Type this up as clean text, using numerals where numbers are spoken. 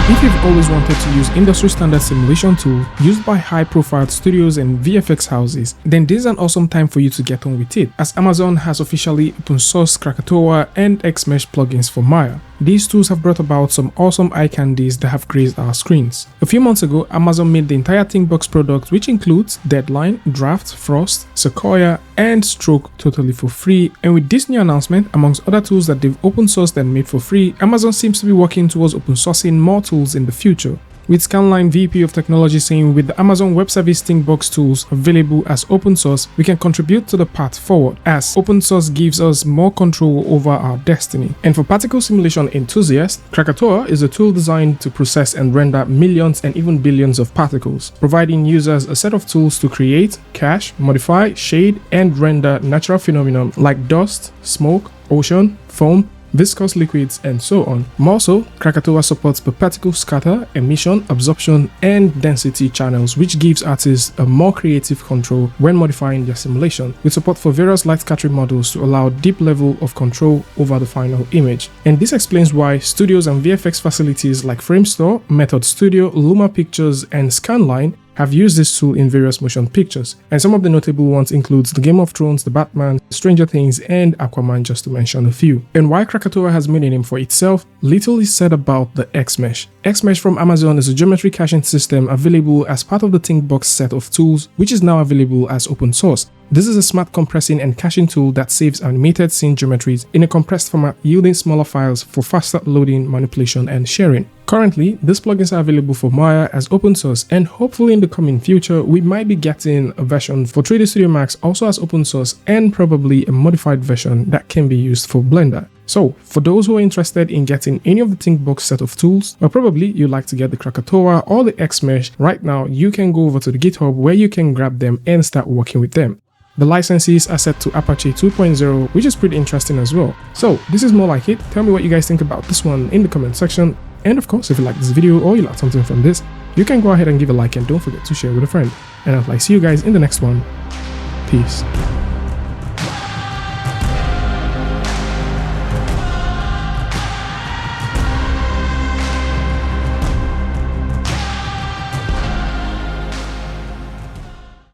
if you've always wanted to use industry standard simulation tool used by high-profile studios and VFX houses, then this is an awesome time for you to get on with it, as Amazon has officially open sourced Krakatoa and Xmesh plugins for Maya. These tools have brought about some awesome eye candies that have graced our screens. A few months ago, Amazon made the entire ThinkBox product, which includes Deadline, Draft, Frost, Sequoia, and Stroke totally for free. And with this new announcement, amongst other tools that they've open sourced and made for free, Amazon seems to be working towards open sourcing more tools in the future. With Scanline VP of Technology saying, with the Amazon Web Service ThinkBox tools available as open source, we can contribute to the path forward, as open source gives us more control over our destiny. And for particle simulation enthusiasts, Krakatoa is a tool designed to process and render millions and even billions of particles, providing users a set of tools to create, cache, modify, shade, and render natural phenomena like dust, smoke, ocean, foam, viscous liquids, and so on. More so, Krakatoa supports per particle scatter, emission, absorption, and density channels, which gives artists a more creative control when modifying their simulation, with support for various light scattering models to allow deep level of control over the final image. And this explains why studios and VFX facilities like Framestore, Method Studio, Luma Pictures, and Scanline have used this tool in various motion pictures, and some of the notable ones includes the Game of Thrones, the Batman, Stranger Things, and Aquaman, just to mention a few. And while Krakatoa has made a name for itself, little is said about the Xmesh. Xmesh from Amazon is a geometry caching system available as part of the ThinkBox set of tools, which is now available as open source. This is a smart compressing and caching tool that saves animated scene geometries in a compressed format, yielding smaller files for faster loading, manipulation, and sharing. Currently, these plugins are available for Maya as open source, and hopefully in the coming future, we might be getting a version for 3D Studio Max also as open source, and probably a modified version that can be used for Blender. So, for those who are interested in getting any of the ThinkBox set of tools, or probably you'd like to get the Krakatoa or the Xmesh, right now you can go over to the GitHub where you can grab them and start working with them. The licenses are set to Apache 2.0, which is pretty interesting as well. So, this is more like it. Tell me what you guys think about this one in the comment section. And of course, if you like this video or you like something from this, you can go ahead and give a like, and don't forget to share with a friend. And I'll see you guys in the next one. Peace.